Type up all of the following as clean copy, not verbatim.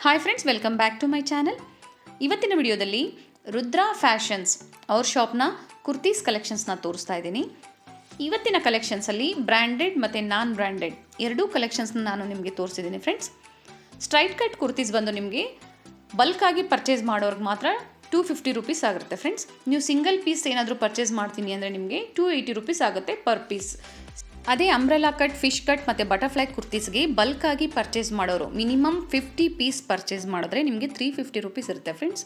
Hi friends, welcome back to my channel. ಇವತ್ತಿನ ವಿಡಿಯೋದಲ್ಲಿ Rudra fashions ಅವ್ರ ಶಾಪ್ನ ಕುರ್ತೀಸ್ ಕಲೆಕ್ಷನ್ಸ್ನ ತೋರಿಸ್ತಾ ಇದ್ದೀನಿ. ಇವತ್ತಿನ ಕಲೆಕ್ಷನ್ಸಲ್ಲಿ ಬ್ರ್ಯಾಂಡೆಡ್ ಮತ್ತು ನಾನ್ ಬ್ರ್ಯಾಂಡೆಡ್ ಎರಡೂ ಕಲೆಕ್ಷನ್ಸ್ನ ನಾನು ನಿಮಗೆ ತೋರಿಸಿದ್ದೀನಿ ಫ್ರೆಂಡ್ಸ್. ಸ್ಟ್ರೈಟ್ ಕಟ್ ಕುರ್ತೀಸ್ ಬಂದು ನಿಮಗೆ ಬಲ್ಕಾಗಿ ಪರ್ಚೇಸ್ ಮಾಡೋರ್ಗೆ ಮಾತ್ರ 250 ರುಪೀಸ್ ಆಗುತ್ತೆ ಫ್ರೆಂಡ್ಸ್. ನೀವು ಸಿಂಗಲ್ ಪೀಸ್ ಏನಾದರೂ ಪರ್ಚೇಸ್ ಮಾಡ್ತೀನಿ ಅಂದರೆ ನಿಮಗೆ 280 ರುಪೀಸ್ ಆಗುತ್ತೆ ಪರ್ ಪೀಸ್. ಅದೇ ಅಂಬ್ರೆಲಾ ಕಟ್, ಫಿಶ್ ಕಟ್ ಮತ್ತು ಬಟರ್ಫ್ಲೈ ಕುರ್ತೀಸ್ಗೆ ಬಲ್ಕಾಗಿ ಪರ್ಚೇಸ್ ಮಾಡೋರು ಮಿನಿಮಮ್ 50 ಪೀಸ್ ಪರ್ಚೇಸ್ ಮಾಡಿದ್ರೆ ನಿಮಗೆ 350 ರುಪೀಸ್ ಇರುತ್ತೆ ಫ್ರೆಂಡ್ಸ್.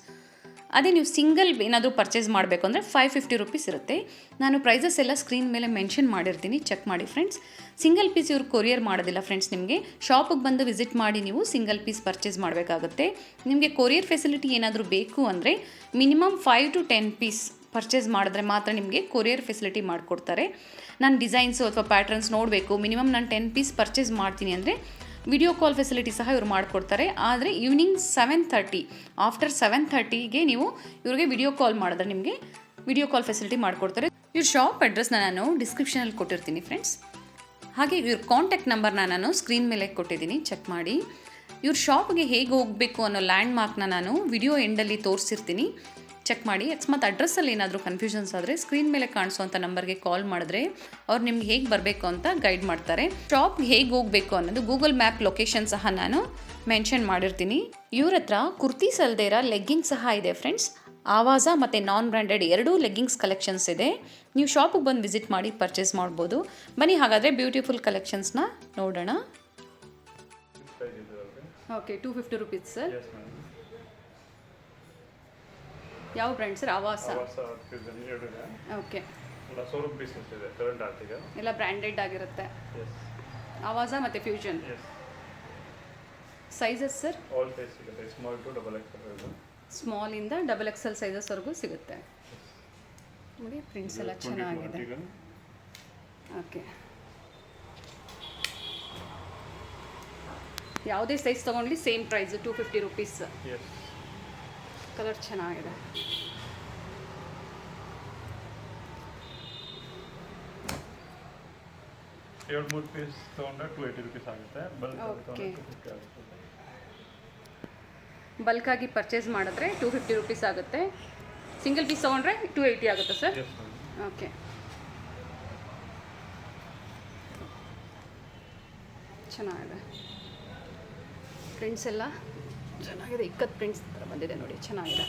ಅದೇ ನೀವು ಸಿಂಗಲ್ ಏನಾದರೂ ಪರ್ಚೇಸ್ ಮಾಡಬೇಕು ಅಂದರೆ 550 ರುಪೀಸ್ ಇರುತ್ತೆ. ನಾನು ಪ್ರೈಸಸ್ ಎಲ್ಲ ಸ್ಕ್ರೀನ್ ಮೇಲೆ ಮೆನ್ಷನ್ ಮಾಡಿರ್ತೀನಿ, ಚೆಕ್ ಮಾಡಿ ಫ್ರೆಂಡ್ಸ್. ಸಿಂಗಲ್ ಪೀಸ್ ಇವ್ರು ಕೊರಿಯರ್ ಮಾಡೋದಿಲ್ಲ ಫ್ರೆಂಡ್ಸ್. ನಿಮಗೆ ಶಾಪಿಗೆ ಬಂದು ವಿಸಿಟ್ ಮಾಡಿ ನೀವು ಸಿಂಗಲ್ ಪೀಸ್ ಪರ್ಚೇಸ್ ಮಾಡಬೇಕಾಗುತ್ತೆ. ನಿಮಗೆ ಕೊರಿಯರ್ ಫೆಸಿಲಿಟಿ ಏನಾದರೂ ಬೇಕು ಅಂದರೆ ಮಿನಿಮಮ್ 5 to 10 ಪೀಸ್ ಪರ್ಚೇಸ್ ಮಾಡಿದ್ರೆ ಮಾತ್ರ ನಿಮಗೆ ಕೊರಿಯರ್ ಫೆಸಿಲಿಟಿ ಮಾಡಿಕೊಡ್ತಾರೆ. ನಾನು ಡಿಸೈನ್ಸು ಅಥವಾ ಪ್ಯಾಟ್ರನ್ಸ್ ನೋಡಬೇಕು, ಮಿನಿಮಮ್ ನಾನು 10 ಪೀಸ್ ಪರ್ಚೇಸ್ ಮಾಡ್ತೀನಿ ಅಂದರೆ ವಿಡಿಯೋ ಕಾಲ್ ಫೆಸಿಲಿಟಿ ಸಹ ಇವ್ರು ಮಾಡಿಕೊಡ್ತಾರೆ. ಆದರೆ ಈವ್ನಿಂಗ್ 7:30 ಆಫ್ಟರ್ 7:30ಗೆ ನೀವು ಇವ್ರಿಗೆ ವಿಡಿಯೋ ಕಾಲ್ ಮಾಡಿದ್ರೆ ನಿಮಗೆ ವಿಡಿಯೋ ಕಾಲ್ ಫೆಸಿಲಿಟಿ ಮಾಡಿಕೊಡ್ತಾರೆ. ಇವ್ರ ಶಾಪ್ ಅಡ್ರೆಸ್ನ ನಾನು ಡಿಸ್ಕ್ರಿಪ್ಷನಲ್ಲಿ ಕೊಟ್ಟಿರ್ತೀನಿ ಫ್ರೆಂಡ್ಸ್. ಹಾಗೆ ಇವ್ರ ಕಾಂಟ್ಯಾಕ್ಟ್ ನಂಬರ್ನ ನಾನು ಸ್ಕ್ರೀನ್ ಮೇಲೆ ಕೊಟ್ಟಿದ್ದೀನಿ, ಚೆಕ್ ಮಾಡಿ. ಇವ್ರ ಶಾಪ್ಗೆ ಹೇಗೆ ಹೋಗಬೇಕು ಅನ್ನೋ ಲ್ಯಾಂಡ್ ಮಾರ್ಕ್ನ ನಾನು ವಿಡಿಯೋ ಎಂಡಲ್ಲಿ ತೋರಿಸಿರ್ತೀನಿ, ಚೆಕ್ ಮಾಡಿ. ಅಕಸ್ಮಾತ್ ಅಡ್ರೆಸ್ಸಲ್ಲಿ ಏನಾದರೂ ಕನ್ಫ್ಯೂಷನ್ಸ್ ಆದರೆ ಸ್ಕ್ರೀನ್ ಮೇಲೆ ಕಾಣಿಸೋವಂಥ ನಂಬರ್ಗೆ ಕಾಲ್ ಮಾಡಿದ್ರೆ ಅವ್ರು ನಿಮ್ಗೆ ಹೇಗೆ ಬರಬೇಕು ಅಂತ ಗೈಡ್ ಮಾಡ್ತಾರೆ. ಶಾಪ್ಗೆ ಹೇಗೆ ಹೋಗಬೇಕು ಅನ್ನೋದು ಗೂಗಲ್ ಮ್ಯಾಪ್ ಲೊಕೇಶನ್ ಸಹ ನಾನು ಮೆನ್ಷನ್ ಮಾಡಿರ್ತೀನಿ. ಇವ್ರ ಹತ್ರ ಕುರ್ತೀಸ್ ಅಲ್ಲದೆ ಇರೋ ಲೆಗ್ಗಿಂಗ್ಸ್ ಸಹ ಇದೆ ಫ್ರೆಂಡ್ಸ್. ಆವಾಜ ಮತ್ತು ನಾನ್ ಬ್ರ್ಯಾಂಡೆಡ್ ಎರಡೂ ಲೆಗ್ಗಿಂಗ್ಸ್ ಕಲೆಕ್ಷನ್ಸ್ ಇದೆ. ನೀವು ಶಾಪಿಗೆ ಬಂದು ವಿಸಿಟ್ ಮಾಡಿ ಪರ್ಚೇಸ್ ಮಾಡ್ಬೋದು. ಬನ್ನಿ ಹಾಗಾದರೆ ಬ್ಯೂಟಿಫುಲ್ ಕಲೆಕ್ಷನ್ಸ್ನ ನೋಡೋಣ. Okay, 250 rupees sir. ಯಾವ ಬ್ರ್ಯಾಂಡ್ ಸರ್? ಆವಾಸ. ಓಕೆ, ಎಲ್ಲ ಬ್ರ್ಯಾಂಡೆಡ್ ಆಗಿರುತ್ತೆ. ಆವಾಸ ಮತ್ತು ಫ್ಯೂಷನ್. Sizes sir? ಸ್ಮಾಲಿಂದ XXL ಸೈಜಸ್ವರೆಗೂ ಸಿಗುತ್ತೆ ನೋಡಿ. ಪ್ರಿಂಟ್ಸ್ ಎಲ್ಲ ಚೆನ್ನಾಗಿದೆ. ಓಕೆ, ಯಾವುದೇ ಸೈಜ್ ತೊಗೊಂಡ್ಲಿ ಸೇಮ್ ಪ್ರೈಸು 250 ರುಪೀಸ್. ಕಲರ್ ಚೆನ್ನಾಗಿದೆ. ಎರಡು ಪೀಸ್ ತೊಗೊಂಡ್ರೆ 280 ರುಪೀಸ್ ಆಗುತ್ತೆ. ಬಲ್ಕಾಗಿ ಪರ್ಚೇಸ್ ಮಾಡಿದ್ರೆ 250 ರುಪೀಸ್ ಆಗುತ್ತೆ. ಸಿಂಗಲ್ ಪೀಸ್ ತೊಗೊಂಡ್ರೆ 280 ಆಗುತ್ತೆ ಸರ್. ಓಕೆ, ಚೆನ್ನಾಗಿದೆ. ಪ್ರಿಂಟ್ಸ್ ಎಲ್ಲ ಚೆನ್ನಾಗಿದೆ. ಇಕ್ಕತ್ ಪ್ರಿಂಟ್ಸ್ ಥರ ಬಂದಿದೆ ನೋಡಿ, ಚೆನ್ನಾಗಿದೆ.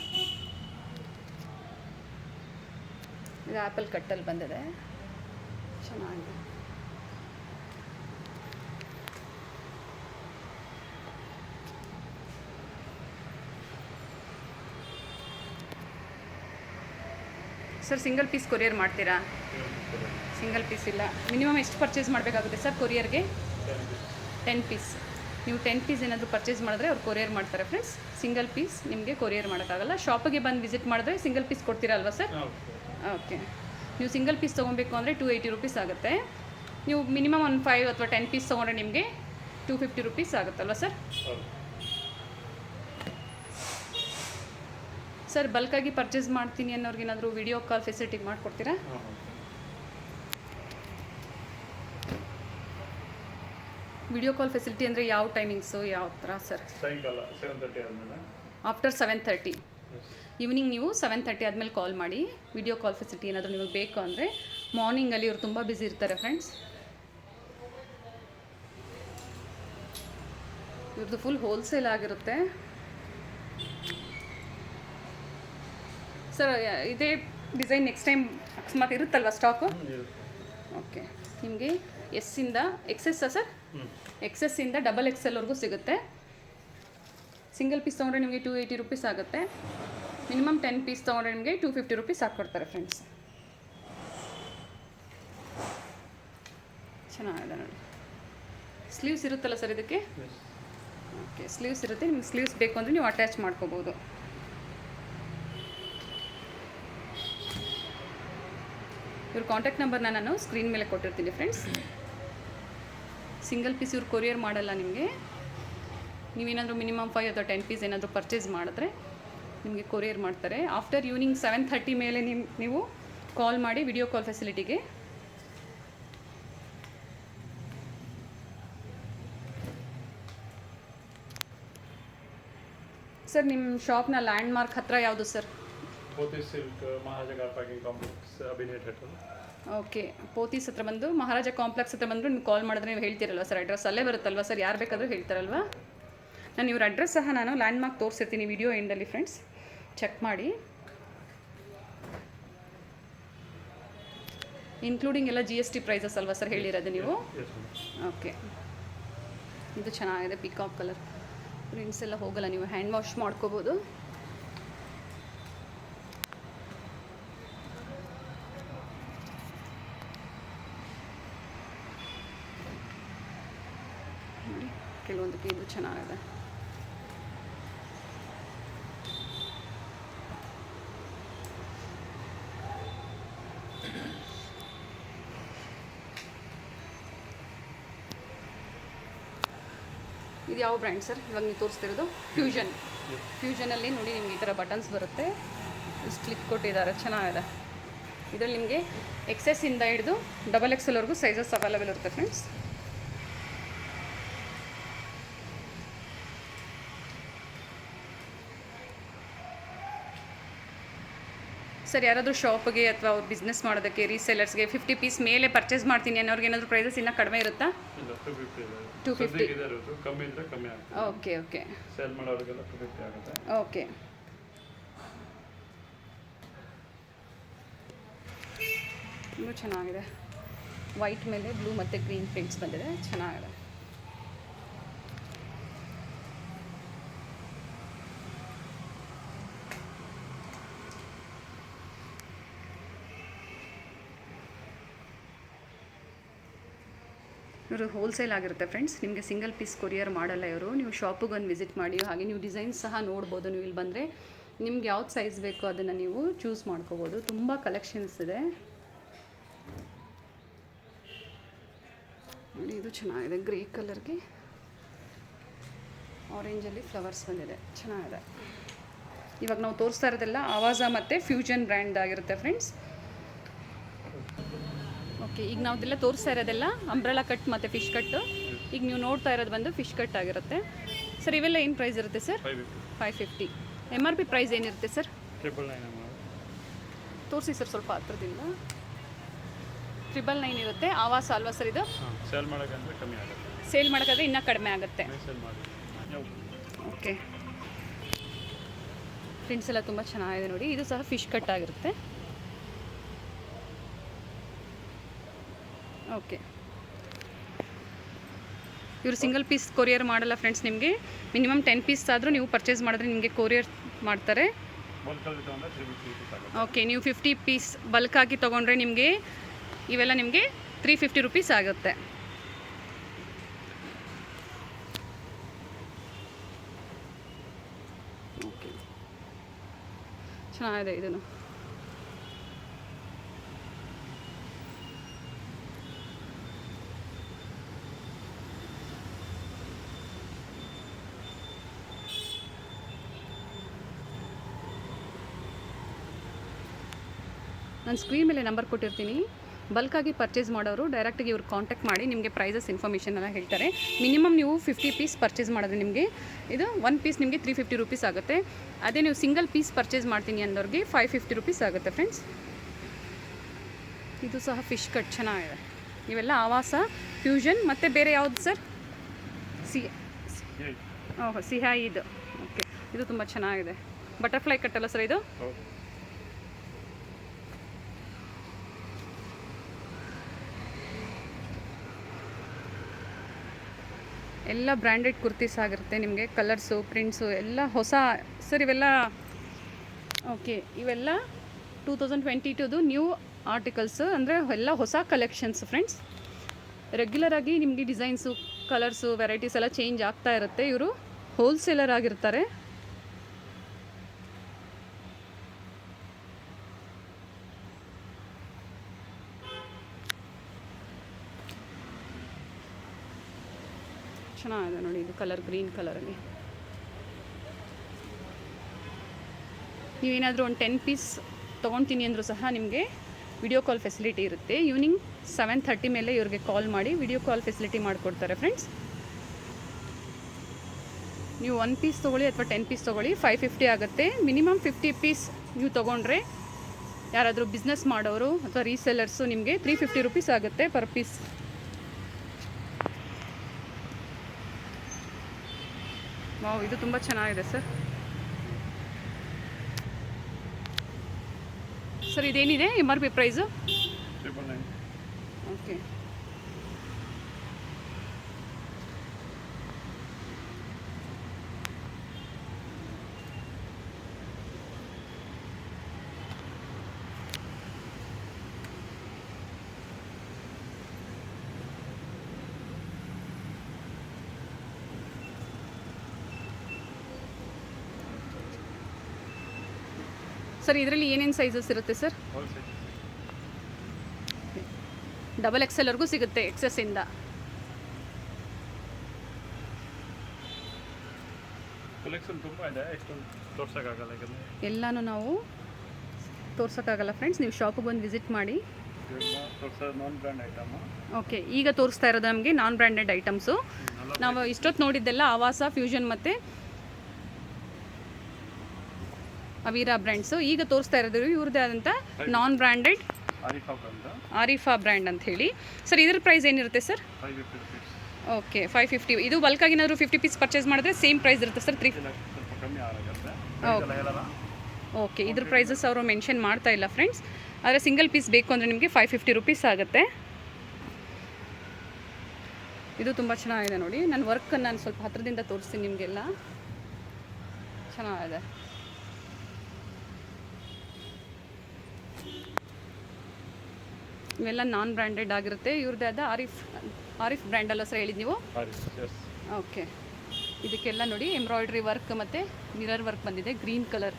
ಇದು ಆ್ಯಪಲ್ ಕಟ್ಟಲ್ಲಿ ಬಂದಿದೆ, ಚೆನ್ನಾಗಿದೆ. ಸರ್ ಸಿಂಗಲ್ ಪೀಸ್ ಕೊರಿಯರ್ ಮಾಡ್ತೀರಾ? ಸಿಂಗಲ್ ಪೀಸ್ ಇಲ್ಲ. ಮಿನಿಮಮ್ ಎಷ್ಟು ಪರ್ಚೇಸ್ ಮಾಡಬೇಕಾಗುತ್ತೆ ಸರ್ ಕೊರಿಯರ್ಗೆ? 10 ಪೀಸ್. ನೀವು 10 ಪೀಸ್ ಏನಾದರೂ ಪರ್ಚೇಸ್ ಮಾಡಿದ್ರೆ ಅವ್ರು ಕೊರಿಯರ್ ಮಾಡ್ತಾರೆ ಫ್ರೆಂಡ್ಸ್. ಸಿಂಗಲ್ ಪೀಸ್ ನಿಮಗೆ ಕೊರಿಯರ್ ಮಾಡೋಕ್ಕಾಗಲ್ಲ. ಶಾಪಿಗೆ ಬಂದು ವಿಸಿಟ್ ಮಾಡಿದ್ರೆ ಸಿಂಗಲ್ ಪೀಸ್ ಕೊಡ್ತೀರಾ ಅಲ್ವಾ ಸರ್? ಓಕೆ, ನೀವು ಸಿಂಗಲ್ ಪೀಸ್ ತೊಗೊಬೇಕು ಅಂದರೆ 280 ರುಪೀಸ್ ಆಗುತ್ತೆ. ನೀವು ಮಿನಿಮಮ್ ಒಂದು 5 ಅಥವಾ 10 ಪೀಸ್ ತೊಗೊಂಡ್ರೆ ನಿಮಗೆ 250 ರುಪೀಸ್ ಆಗುತ್ತಲ್ವ ಸರ್? ಸರ್ ಬಲ್ಕಾಗಿ ಪರ್ಚೇಸ್ ಮಾಡ್ತೀನಿ ಅನ್ನೋರ್ಗೆ ಏನಾದರೂ ವಿಡಿಯೋ ಕಾಲ್ ಫೆಸಿಲಿಟಿ ಮಾಡಿಕೊಡ್ತೀರಾ? ವಿಡಿಯೋ ಕಾಲ್ ಫೆಸಿಲಿಟಿ ಅಂದರೆ ಯಾವ ಟೈಮಿಂಗ್ಸು, ಯಾವ ಥರ ಸರ್? ಸಾಯಂಕಾಲ 7:30 ಆದಮೇಲೆ. ಆಫ್ಟರ್ 7:30 ಈವ್ನಿಂಗ್ ನೀವು 7:30 ಆದಮೇಲೆ ಕಾಲ್ ಮಾಡಿ. ವಿಡಿಯೋ ಕಾಲ್ ಫೆಸಿಲಿಟಿ ಏನಾದರೂ ನಿಮಗೆ ಬೇಕು ಅಂದರೆ ಮಾರ್ನಿಂಗಲ್ಲಿ ಇವರು ತುಂಬ ಬ್ಯುಸಿ ಇರ್ತಾರೆ ಫ್ರೆಂಡ್ಸ್. ಇವ್ರದ್ದು ಫುಲ್ ಹೋಲ್ಸೇಲ್ ಆಗಿರುತ್ತೆ ಸರ್. ಇದೇ ಡಿಸೈನ್ ನೆಕ್ಸ್ಟ್ ಟೈಮ್ ಅಕಸ್ಮಾತ್ ಇರುತ್ತಲ್ವ ಸ್ಟಾಕು? ಓಕೆ, ನಿಮಗೆ ಎಸ್ಸಿಂದ XS ಸರ್? XSಯಿಂದ XXLವರೆಗೂ ಸಿಗುತ್ತೆ. ಸಿಂಗಲ್ ಪೀಸ್ ತೊಗೊಂಡ್ರೆ ನಿಮಗೆ 280 ರುಪೀಸ್ ಆಗುತ್ತೆ. ಮಿನಿಮಮ್ 10 ಪೀಸ್ ತೊಗೊಂಡ್ರೆ ನಿಮಗೆ 250 ರುಪೀಸ್ ಹಾಕ್ಕೊಡ್ತಾರೆ ಫ್ರೆಂಡ್ಸ್. ಚೆನ್ನಾಗಿದೆ ನೋಡಿ. ಸ್ಲೀವ್ಸ್ ಇರುತ್ತಲ್ಲ ಸರ್ ಇದಕ್ಕೆ? ಓಕೆ, ಸ್ಲೀವ್ಸ್ ಇರುತ್ತೆ. ನಿಮ್ಗೆ ಸ್ಲೀವ್ಸ್ ಬೇಕು ಅಂದರೆ ನೀವು ಅಟ್ಯಾಚ್ ಮಾಡ್ಕೋಬೋದು. ಇವ್ರ ಕಾಂಟ್ಯಾಕ್ಟ್ ನಂಬರ್ನ ನಾನು ಸ್ಕ್ರೀನ್ ಮೇಲೆ ಕೊಟ್ಟಿರ್ತೀನಿ ಫ್ರೆಂಡ್ಸ್. ಸಿಂಗಲ್ ಪೀಸ್ ಇವ್ರು ಕೊರಿಯರ್ ಮಾಡಲ್ಲ ನಿಮಗೆ. ನೀವೇನಾದರೂ ಮಿನಿಮಮ್ 5 ಅಥವಾ 10 ಪೀಸ್ ಏನಾದರೂ ಪರ್ಚೇಸ್ ಮಾಡಿದ್ರೆ ನಿಮಗೆ ಕೊರಿಯರ್ ಮಾಡ್ತಾರೆ. ಆಫ್ಟರ್ ಈವ್ನಿಂಗ್ 7:30 ಮೇಲೆ ನೀವು ಕಾಲ್ ಮಾಡಿ ವಿಡಿಯೋ ಕಾಲ್ ಫೆಸಿಲಿಟಿಗೆ. ಸರ್ ನಿಮ್ಮ ಶಾಪ್ನ ಲ್ಯಾಂಡ್ ಮಾರ್ಕ್ ಹತ್ರ ಯಾವುದು ಸರ್? ಪೋತಿ ಸಿಲ್ಕ್ ಮಹಾರಾಜ ಕಾರ್ ಪಾರ್ಕಿಂಗ್ ಕಾಂಪ್ಲೆಕ್ಸ್ ಅಭಿನಯ ಥಿಯೇಟರ್. ಓಕೆ, ಪೋತೀಸ್ ಹತ್ರ ಬಂದು ಮಹಾರಾಜ ಕಾಂಪ್ಲೆಕ್ಸ್ ಹತ್ರ ಬಂದು ನೀವು ಕಾಲ್ ಮಾಡಿದ್ರೆ ನೀವು ಹೇಳ್ತೀರಲ್ವ ಸರ್, ಅಡ್ರೆಸ್ ಅಲ್ಲೇ ಬರುತ್ತಲ್ವ ಸರ್, ಯಾರು ಬೇಕಾದರೂ ಹೇಳ್ತಾರಲ್ವಾ? ನಾನು ಇವ್ರ ಅಡ್ರೆಸ್ ಸಹ ನಾನು ಲ್ಯಾಂಡ್ ಮಾರ್ಕ್ ತೋರಿಸಿರ್ತೀನಿ ವಿಡಿಯೋ ಎಂಡಲ್ಲಿ ಫ್ರೆಂಡ್ಸ್, ಚೆಕ್ ಮಾಡಿ. ಇನ್ಕ್ಲೂಡಿಂಗ್ ಎಲ್ಲ GST ಪ್ರೈಸಸ್ ಅಲ್ವಾ ಸರ್ ಹೇಳಿರೋದು ನೀವು? ಓಕೆ, ಇದು ಚೆನ್ನಾಗಿದೆ ಪಿಕಾಕ್ ಕಲರ್, ಪ್ರಿಂಟ್ಸ್ ಎಲ್ಲ ಹೋಗಲ್ಲ, ನೀವು ಹ್ಯಾಂಡ್ ವಾಶ್ ಮಾಡ್ಕೋಬೋದು. ನೋಡಿ ಕೆಲವೊಂದಕ್ಕೆ ಇದು ಚೆನ್ನಾಗಿದೆ. ಇದು ಯಾವ ಬ್ರ್ಯಾಂಡ್ ಸರ್ ಇವಾಗ ನೀವು ತೋರಿಸ್ತಿರೋದು? ಫ್ಯೂಷನಲ್ಲಿ ನೋಡಿ ನಿಮ್ಗೆ ಈ ಥರ ಬಟನ್ಸ್ ಬರುತ್ತೆ, ಇಷ್ಟು ಕ್ಲಿಕ್ ಕೊಟ್ಟಿದ್ದಾರೆ, ಚೆನ್ನಾಗಿದೆ. ಇದರಲ್ಲಿ ನಿಮಗೆ XS ಇಂದ ಹಿಡಿದು XXL ವರೆಗೂ ಸೈಜಸ್ ಅವೈಲೇಬಲ್ ಇರುತ್ತೆ ಫ್ರೆಂಡ್ಸ್. ಸರ್ ಯಾರಾದರೂ ಶಾಪ್ಗೆ ಅಥವಾ ಅವ್ರು ಬಿಸ್ನೆಸ್ ಮಾಡೋದಕ್ಕೆ ರೀಸೇಲರ್ಸ್ಗೆ 50 ಪೀಸ್ ಮೇಲೆ ಪರ್ಚೇಸ್ ಮಾಡ್ತೀನಿ ಅನ್ನೋರಿಗೆ ಏನಾದರೂ ಪ್ರೈಸಸ್ ಇನ್ನೂ ಕಡಿಮೆ ಇರುತ್ತಾ? 250 ಕಮ್ಮಿ ಇದ್ರೆ ಕಮ್ಮಿ ಆಗುತ್ತೆ. ಓಕೆ ಓಕೆ, ಸೇಲ್ ಮಾಡೋರಿಗೆಲ್ಲ 250 ಆಗುತ್ತೆ. ಓಕೆ, ಇನ್ನೂ ಚೆನ್ನಾಗಿದೆ. ವೈಟ್ ಮೇಲೆ ಬ್ಲೂ ಮತ್ತು ಗ್ರೀನ್ ಪ್ರಿಂಟ್ಸ್ ಬಂದಿದೆ, ಚೆನ್ನಾಗಿದೆ. ಇವರು ಹೋಲ್ಸೇಲ್ ಆಗಿರುತ್ತೆ ಫ್ರೆಂಡ್ಸ್, ನಿಮಗೆ ಸಿಂಗಲ್ ಪೀಸ್ ಕೊರಿಯರ್ ಮಾಡಲ್ಲ ಇವರು. ನೀವು ಶಾಪಿಗೆ ಒಂದು ವಿಸಿಟ್ ಮಾಡಿ, ಹಾಗೆ ನೀವು ಡಿಸೈನ್ಸ್ ಸಹ ನೋಡ್ಬೋದು. ನೀವು ಇಲ್ಲಿ ಬಂದರೆ ನಿಮ್ಗೆ ಯಾವ್ದು ಸೈಜ್ ಬೇಕೋ ಅದನ್ನು ನೀವು ಚೂಸ್ ಮಾಡ್ಕೋಬೋದು. ತುಂಬ ಕಲೆಕ್ಷನ್ಸ್ ಇದೆ ನೋಡಿ, ಇದು ಚೆನ್ನಾಗಿದೆ. ಗ್ರೇ ಕಲರ್ಗೆ ಆರೆಂಜಲ್ಲಿ ಫ್ಲವರ್ಸ್ ಬಂದಿದೆ, ಚೆನ್ನಾಗಿದೆ. ಇವಾಗ ನಾವು ತೋರಿಸ್ತಾ ಇರೋದೆಲ್ಲ ಆವಾಜ ಮತ್ತು ಫ್ಯೂಷನ್ ಬ್ರ್ಯಾಂಡ್ ಆಗಿರುತ್ತೆ ಫ್ರೆಂಡ್ಸ್. ಓಕೆ, ಈಗ ನಾವೆಲ್ಲ ತೋರಿಸ್ತಾ ಇರೋದೆಲ್ಲ ಅಂಬ್ರೆಲಾ ಕಟ್ ಮತ್ತು ಫಿಶ್ ಕಟ್ಟು. ಈಗ ನೀವು ನೋಡ್ತಾ ಇರೋದು ಬಂದು ಫಿಶ್ ಕಟ್ ಆಗಿರುತ್ತೆ ಸರ್. ಇವೆಲ್ಲ ಏನು ಪ್ರೈಸ್ ಇರುತ್ತೆ ಸರ್? 550. MRP ಪ್ರೈಸ್ ಏನಿರುತ್ತೆ ಸರ್? 999 ತೋರಿಸಿ ಸರ್ ಸ್ವಲ್ಪ ಹತ್ರದಿಂದ. 999 ಇರುತ್ತೆ. ಆವಾಸ ಅಲ್ವಾ ಸರ್ ಇದು? ಸೇಲ್ ಮಾಡೋಕ್ಕಂದ್ರೆ ಕಮ್ಮಿ ಆಗುತ್ತೆ, ಸೇಲ್ ಮಾಡೋಕ್ಕಾದ್ರೆ ಇನ್ನೂ ಕಡಿಮೆ ಆಗುತ್ತೆ. ಸೇಲ್ ಮಾಡಿ. ಓಕೆ, ಪ್ರಿಂಟ್ಸ್ ಎಲ್ಲ ತುಂಬ ಚೆನ್ನಾಗಿದೆ ನೋಡಿ. ಇದು ಸಹ ಫಿಶ್ ಕಟ್ ಆಗಿರುತ್ತೆ. ಓಕೆ, ಇವರು ಸಿಂಗಲ್ ಪೀಸ್ ಕೊರಿಯರ್ ಮಾಡಲ್ಲ ಫ್ರೆಂಡ್ಸ್. ನಿಮಗೆ ಮಿನಿಮಮ್ 10 ಪೀಸ್ ಆದರೂ ನೀವು ಪರ್ಚೇಸ್ ಮಾಡಿದ್ರೆ ನಿಮಗೆ ಕೊರಿಯರ್ ಮಾಡ್ತಾರೆ. ಓಕೆ, ನೀವು 50 ಪೀಸ್ ಬಲ್ಕಾಗಿ ತೊಗೊಂಡ್ರೆ ನಿಮಗೆ ಇವೆಲ್ಲ ನಿಮಗೆ 350 ರೂಪೀಸ್ ಆಗುತ್ತೆ. ಓಕೆ, ಚೆನ್ನಾಗಿದೆ ಇದನ್ನು. ನಾನು ಸ್ಕ್ರೀನ್ ಮೇಲೆ ನಂಬರ್ ಕೊಟ್ಟಿರ್ತೀನಿ. ಬಲ್ಕಾಗಿ ಪರ್ಚೇಸ್ ಮಾಡೋರು ಡೈರೆಕ್ಟಾಗಿ ಇವ್ರು ಕಾಂಟ್ಯಾಕ್ಟ್ ಮಾಡಿ ನಿಮಗೆ ಪ್ರೈಸಸ್ ಇನ್ಫಾರ್ಮೇಷನ್ ಎಲ್ಲ ಹೇಳ್ತಾರೆ. ಮಿನಿಮಮ್ ನೀವು 50 ಪೀಸ್ ಪರ್ಚೇಸ್ ಮಾಡಿದ್ರೆ ನಿಮಗೆ ಇದು 1 ಪೀಸ್ ನಿಮಗೆ 350 ರೂಪೀಸ್ ಆಗುತ್ತೆ. ಅದೇ ನೀವು ಸಿಂಗಲ್ ಪೀಸ್ ಪರ್ಚೇಸ್ ಮಾಡ್ತೀನಿ ಅನ್ನೋರಿಗೆ 550 ರೂಪೀಸ್ ಆಗುತ್ತೆ ಫ್ರೆಂಡ್ಸ್. ಇದು ಸಹ ಫಿಶ್ ಕಟ್ ಚೆನ್ನಾಗಿದೆ. ಇವೆಲ್ಲ ಆವಾಸ, ಫ್ಯೂಷನ್ ಮತ್ತು ಬೇರೆ ಯಾವುದು ಸರ್? ಸಿಹಾಯಿ ಇದು. ಓಕೆ, ಇದು ತುಂಬ ಚೆನ್ನಾಗಿದೆ. ಬಟರ್ಫ್ಲೈ ಕಟ್ಟಲ್ಲ ಸರ್ ಇದು? ಎಲ್ಲ ಬ್ರ್ಯಾಂಡೆಡ್ ಕುರ್ತೀಸ್ ಆಗಿರುತ್ತೆ ನಿಮಗೆ. ಕಲರ್ಸು, ಪ್ರಿಂಟ್ಸು ಎಲ್ಲ ಹೊಸ ಸರ್ ಇವೆಲ್ಲ. ಓಕೆ, ಇವೆಲ್ಲ 2022 ನ್ಯೂ ಆರ್ಟಿಕಲ್ಸು, ಅಂದರೆ ಎಲ್ಲ ಹೊಸ ಕಲೆಕ್ಷನ್ಸ್ ಫ್ರೆಂಡ್ಸ್. ರೆಗ್ಯುಲರಾಗಿ ನಿಮಗೆ ಡಿಸೈನ್ಸು, ಕಲರ್ಸು, ವೆರೈಟೀಸ್ ಎಲ್ಲ ಚೇಂಜ್ ಆಗ್ತಾ ಇರುತ್ತೆ. ಇವರು ಹೋಲ್ಸೇಲರ್ ಆಗಿರ್ತಾರೆ. ಚೆನ್ನಾಗಿದೆ ನೋಡಿ, ಇದು ಕಲರ್ ಗ್ರೀನ್ ಕಲರಲ್ಲಿ. ನೀವೇನಾದರೂ ಒಂದು 10 ಪೀಸ್ ತೊಗೊಳ್ತೀನಿ ಅಂದರೂ ಸಹ ನಿಮಗೆ ವಿಡಿಯೋ ಕಾಲ್ ಫೆಸಿಲಿಟಿ ಇರುತ್ತೆ. ಈವ್ನಿಂಗ್ 7:30 ಮೇಲೆ ಇವ್ರಿಗೆ ಕಾಲ್ ಮಾಡಿ ವಿಡಿಯೋ ಕಾಲ್ ಫೆಸಿಲಿಟಿ ಮಾಡಿಕೊಡ್ತಾರೆ ಫ್ರೆಂಡ್ಸ್. ನೀವು 1 ಪೀಸ್ ತೊಗೊಳ್ಳಿ ಅಥವಾ 10 ಪೀಸ್ ತೊಗೊಳ್ಳಿ 550 ಆಗುತ್ತೆ. ಮಿನಿಮಮ್ 50 ಪೀಸ್ ನೀವು ತೊಗೊಂಡ್ರೆ ಯಾರಾದರೂ ಬಿಸ್ನೆಸ್ ಮಾಡೋರು ಅಥವಾ ರೀಸೆಲ್ಲರ್ಸು ನಿಮಗೆ 350 ರುಪೀಸ್ ಆಗುತ್ತೆ ಪರ್ ಪೀಸ್. ವಾವ್, ಇದು ತುಂಬ ಚೆನ್ನಾಗಿದೆ ಸರ್. ಸರ್ ಇದೇನಿದೆ MRP ಪ್ರೈಸು? 999. ಓಕೆ. ಸರ್ ಇದರಲ್ಲಿ ಏನೇನು ಸೈಜಸ್ ಇರುತ್ತೆ ಸರ್? All sizes. ಡಬಲ್ XLವರೆಗೂ ಸಿಗುತ್ತೆ XS-ಇಂದ. ಕಲೆಕ್ಷನ್ ತುಂಬ ಇದೆ, ಎಷ್ಟೊಂದು ತೋರ್ಸೋಕ್ಕಾಗಲ್ಲ. ಯಾಕಂದರೆ ಎಲ್ಲನೂ ನಾವು ತೋರ್ಸೋಕ್ಕಾಗಲ್ಲ ಫ್ರೆಂಡ್ಸ್, ನೀವು ಶಾಪಿಗೆ ಬಂದು ವಿಸಿಟ್ ಮಾಡಿ. ಇವೆಲ್ಲ ತೋರ್ಸೋದು ನಾನ್ ಬ್ರ್ಯಾಂಡ್ ಐಟಮು. ಓಕೆ, ಈಗ ತೋರಿಸ್ತಾ ಇರೋದು ನಮಗೆ ನಾನ್ ಬ್ರ್ಯಾಂಡೆಡ್ ಐಟಮ್ಸು. ನಾವು ಇಷ್ಟೊತ್ತು ನೋಡಿದ್ದೆಲ್ಲ ಆವಾಸ, ಫ್ಯೂಷನ್ ಮತ್ತು ಅವೀರಾ ಬ್ರ್ಯಾಂಡ್ಸು. ಈಗ ತೋರಿಸ್ತಾ ಇರೋದು ಇವ್ರದ್ದೇ ಆದಂಥ ನಾನ್ ಬ್ರ್ಯಾಂಡೆಡ್ ಆರಿಫಾ ಅಂತ ಆರಿಫಾ ಬ್ರ್ಯಾಂಡ್ ಅಂತ ಹೇಳಿ. ಸರ್ ಇದ್ರ ಪ್ರೈಸ್ ಏನಿರುತ್ತೆ ಸರ್? 550 ರುಪೀಸ್. ಓಕೆ, 550. ಇದು ಬಲ್ಕಾಗಿ ಏನಾದರೂ 50 ಪೀಸ್ ಪರ್ಚೇಸ್ ಮಾಡಿದ್ರೆ ಸೇಮ್ ಪ್ರೈಸ್ ಇರುತ್ತೆ ಸರ್? ಸ್ವಲ್ಪ ಕಮ್ಮಿ ಆಗುತ್ತೆ. ಓಕೆ. ಹೇಳಲ್ಲ. ಓಕೆ, ಇದ್ರ ಪ್ರೈಸಸ್ ಅವರು ಮೆನ್ಷನ್ ಮಾಡ್ತಾ ಇಲ್ಲ ಫ್ರೆಂಡ್ಸ್. ಆದರೆ ಸಿಂಗಲ್ ಪೀಸ್ ಬೇಕು ಅಂದರೆ ನಿಮಗೆ 550 ರುಪೀಸ್ ಆಗುತ್ತೆ. ಇದು ತುಂಬ ಚೆನ್ನಾಗಿದೆ ನೋಡಿ. ನನ್ನ ವರ್ಕನ್ನು ನಾನು ಸ್ವಲ್ಪ ಹತ್ತಿರದಿಂದ ತೋರಿಸ್ತೀನಿ ನಿಮಗೆಲ್ಲ. ಚೆನ್ನಾಗಿದೆ. ಇವೆಲ್ಲ ನಾನ್ ಬ್ರ್ಯಾಂಡೆಡ್ ಆಗಿರುತ್ತೆ. ಇವ್ರದ್ದೇ ಆದ ಆರಿಫ್ ಬ್ರ್ಯಾಂಡ್ ಅಲ್ಲ ಸರ್ ಹೇಳಿದ್ದು ನೀವು? ಓಕೆ. ಇದಕ್ಕೆಲ್ಲ ನೋಡಿ ಎಂಬ್ರಾಯ್ಡ್ರಿ ವರ್ಕ್ ಮತ್ತು ಮಿರರ್ ವರ್ಕ್ ಬಂದಿದೆ. ಗ್ರೀನ್ ಕಲರ್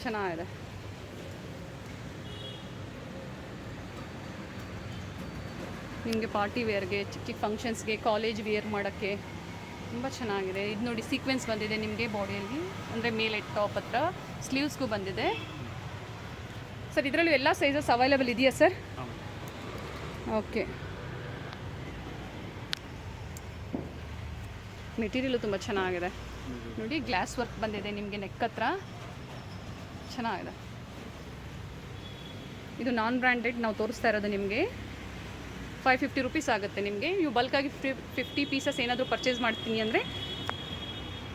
ಚೆನ್ನಾಗಿದೆ. ನಿಮಗೆ ಪಾರ್ಟಿ ವೇರ್ಗೆ, ಚಿಕ್ಕ ಚಿಕ್ಕ ಫಂಕ್ಷನ್ಸ್ಗೆ, ಕಾಲೇಜ್ ವೇರ್ ಮಾಡೋಕ್ಕೆ ತುಂಬ ಚೆನ್ನಾಗಿದೆ. ಇದು ನೋಡಿ ಸೀಕ್ವೆನ್ಸ್ ಬಂದಿದೆ ನಿಮಗೆ ಬಾಡಿಯಲ್ಲಿ, ಅಂದರೆ ಮೇಲೆ ಟಾಪ್ ಹತ್ರ ಸ್ಲೀವ್ಸ್ಗೂ ಬಂದಿದೆ. ಸರ್ ಇದರಲ್ಲೂ ಎಲ್ಲ ಸೈಜಸ್ ಅವೈಲೇಬಲ್ ಇದೆಯಾ ಸರ್? ಓಕೆ. ಮೆಟೀರಿಯಲು ತುಂಬ ಚೆನ್ನಾಗಿದೆ ನೋಡಿ. ಗ್ಲಾಸ್ ವರ್ಕ್ ಬಂದಿದೆ ನಿಮಗೆ ನೆಕ್ ಹತ್ರ, ಚೆನ್ನಾಗಿದೆ. ಇದು ನಾನ್ ಬ್ರ್ಯಾಂಡೆಡ್ ನಾವು ತೋರಿಸ್ತಾ ಇರೋದು ನಿಮಗೆ 550 ರುಪೀಸ್ ಆಗುತ್ತೆ ನಿಮಗೆ. ನೀವು ಬಲ್ಕಾಗಿ 50 ಪೀಸಸ್ ಏನಾದರೂ ಪರ್ಚೇಸ್ ಮಾಡ್ತೀನಿ ಅಂದರೆ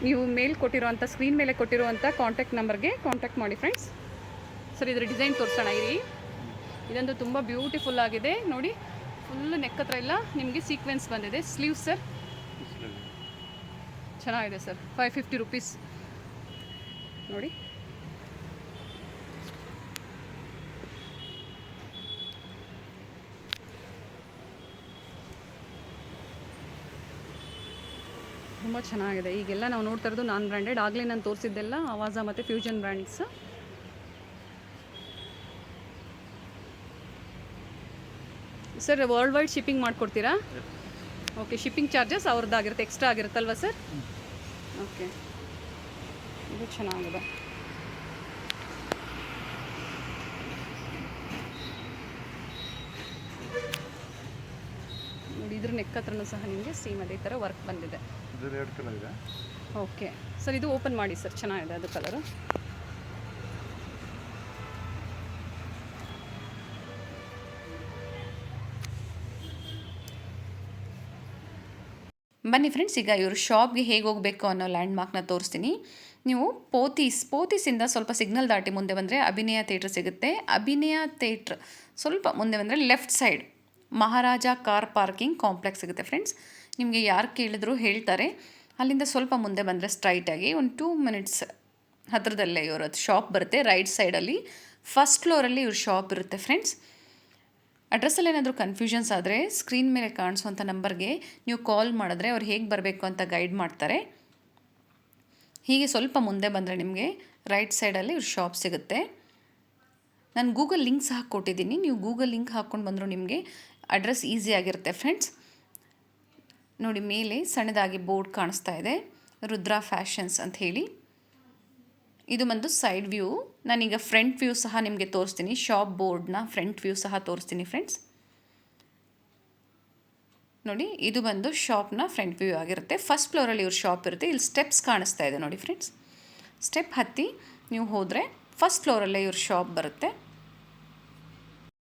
ನೀವು ಸ್ಕ್ರೀನ್ ಮೇಲೆ ಕೊಟ್ಟಿರುವಂಥ ಕಾಂಟ್ಯಾಕ್ಟ್ ನಂಬರ್ಗೆ ಕಾಂಟ್ಯಾಕ್ಟ್ ಮಾಡಿ ಫ್ರೆಂಡ್ಸ್. ಸರ್ ಇದರ ಡಿಸೈನ್ ತೋರಿಸೋಣ ಇರಿ. ಇದಂತೂ ತುಂಬ ಬ್ಯೂಟಿಫುಲ್ ಆಗಿದೆ ನೋಡಿ. ಫುಲ್ಲು ನೆಕ್ ಹತ್ರ ಎಲ್ಲ ನಿಮಗೆ ಸೀಕ್ವೆನ್ಸ್ ಬಂದಿದೆ. ಸ್ಲೀವ್ಸ್ ಸರ್ ಚೆನ್ನಾಗಿದೆ ಸರ್. 550 ರುಪೀಸ್ ನೋಡಿ. ತುಂಬ ಚೆನ್ನಾಗಿದೆ. ಈಗೆಲ್ಲ ನಾವು ನೋಡ್ತಾ ಇರೋದು ನಾನ್ ಬ್ರ್ಯಾಂಡೆಡ್. ಆಗಲೇ ನಾನು ತೋರಿಸಿದ್ದೆಲ್ಲ ಆವಾಸ ಮತ್ತು fusion brands. Sir world wide shipping ಮಾಡಿಕೊಡ್ತೀರಾ? ಓಕೆ, ಶಿಪ್ಪಿಂಗ್ ಚಾರ್ಜಸ್ ಅವ್ರದ್ದಾಗಿರುತ್ತೆ, ಎಕ್ಸ್ಟ್ರಾ ಆಗಿರುತ್ತಲ್ವ ಸರ್? ಓಕೆ, ಇದು ಚೆನ್ನಾಗಿದೆ. ನೋಡಿ ಇದ್ರ ನೆಕ್ ಹತ್ರನೂ ಸಹ ನಿಮಗೆ ಸೇಮ್ ಅದೇ ಥರ ವರ್ಕ್ ಬಂದಿದೆ. ಓಕೆ ಸರ್, ಇದು ಓಪನ್ ಮಾಡಿ ಸರ್. ಚೆನ್ನಾಗಿದೆ ಅದು ಕಲರು. ಬನ್ನಿ ಫ್ರೆಂಡ್ಸ್, ಈಗ ಇವರು ಶಾಪ್ಗೆ ಹೇಗೆ ಹೋಗಬೇಕು ಅನ್ನೋ ಲ್ಯಾಂಡ್ ಮಾರ್ಕ್ನ ತೋರಿಸ್ತೀನಿ. ನೀವು ಪೋತೀಸಿಂದ ಸ್ವಲ್ಪ ಸಿಗ್ನಲ್ ದಾಟಿ ಮುಂದೆ ಬಂದರೆ ಅಭಿನಯ ಥಿಯೇಟ್ರ್ ಸಿಗುತ್ತೆ. ಅಭಿನಯ ಥಿಯೇಟ್ರ್ ಸ್ವಲ್ಪ ಮುಂದೆ ಬಂದರೆ ಲೆಫ್ಟ್ ಸೈಡ್ ಮಹಾರಾಜ ಕಾರ್ ಪಾರ್ಕಿಂಗ್ ಕಾಂಪ್ಲೆಕ್ಸ್ ಸಿಗುತ್ತೆ ಫ್ರೆಂಡ್ಸ್. ನಿಮಗೆ ಯಾರು ಕೇಳಿದ್ರು ಹೇಳ್ತಾರೆ. ಅಲ್ಲಿಂದ ಸ್ವಲ್ಪ ಮುಂದೆ ಬಂದರೆ ಸ್ಟ್ರೈಟಾಗಿ ಒಂದು 2 ಮಿನಿಟ್ಸ್ ಹತ್ತಿರದಲ್ಲೇ ಇವ್ರದ್ದು ಶಾಪ್ ಬರುತ್ತೆ. ರೈಟ್ ಸೈಡಲ್ಲಿ ಫಸ್ಟ್ ಫ್ಲೋರಲ್ಲಿ ಇವ್ರ ಶಾಪ್ ಇರುತ್ತೆ ಫ್ರೆಂಡ್ಸ್. ಅಡ್ರೆಸ್ಸಲ್ಲಿ ಏನಾದರೂ ಕನ್ಫ್ಯೂಷನ್ಸ್ ಆದರೆ ಸ್ಕ್ರೀನ್ ಮೇಲೆ ಕಾಣಿಸುವಂಥ ನಂಬರ್ಗೆ ನೀವು ಕಾಲ್ ಮಾಡಿದ್ರೆ ಅವ್ರು ಹೇಗೆ ಬರಬೇಕು ಅಂತ ಗೈಡ್ ಮಾಡ್ತಾರೆ. ಹೀಗೆ ಸ್ವಲ್ಪ ಮುಂದೆ ಬಂದರೆ ನಿಮಗೆ ರೈಟ್ ಸೈಡಲ್ಲಿ ಇವ್ರ ಶಾಪ್ ಸಿಗುತ್ತೆ. ನಾನು ಗೂಗಲ್ ಲಿಂಕ್ ಸಹ ಕೊಟ್ಟಿದ್ದೀನಿ. ನೀವು ಗೂಗಲ್ ಲಿಂಕ್ ಹಾಕ್ಕೊಂಡು ಬಂದರೂ ನಿಮಗೆ ಅಡ್ರೆಸ್ ಈಸಿಯಾಗಿರುತ್ತೆ ಫ್ರೆಂಡ್ಸ್. ನೋಡಿ ಮೇಲೆ ಸಣ್ಣದಾಗಿ ಬೋರ್ಡ್ ಕಾಣಿಸ್ತಾ ಇದೆ, ರುದ್ರಾ ಫ್ಯಾಷನ್ಸ್ ಅಂತ ಹೇಳಿ. ಇದು ಬಂದು ಸೈಡ್ ವ್ಯೂ. ನಾನೀಗ ಫ್ರಂಟ್ ವ್ಯೂ ಸಹ ನಿಮಗೆ ತೋರಿಸ್ತೀನಿ. ಶಾಪ್ ಬೋರ್ಡ್ನ ಫ್ರಂಟ್ ವ್ಯೂ ಸಹ ತೋರಿಸ್ತೀನಿ ಫ್ರೆಂಡ್ಸ್. ನೋಡಿ ಇದು ಬಂದು ಶಾಪ್ನ ಫ್ರಂಟ್ ವ್ಯೂ ಆಗಿರುತ್ತೆ. ಫಸ್ಟ್ ಫ್ಲೋರಲ್ಲಿ ಇವ್ರ ಶಾಪ್ ಇರುತ್ತೆ. ಇಲ್ಲಿ ಸ್ಟೆಪ್ಸ್ ಕಾಣಿಸ್ತಾ ಇದೆ ನೋಡಿ ಫ್ರೆಂಡ್ಸ್. ಸ್ಟೆಪ್ ಹತ್ತಿ ನೀವು ಹೋದರೆ ಫಸ್ಟ್ ಫ್ಲೋರಲ್ಲೇ ಇವ್ರ ಶಾಪ್ ಬರುತ್ತೆ.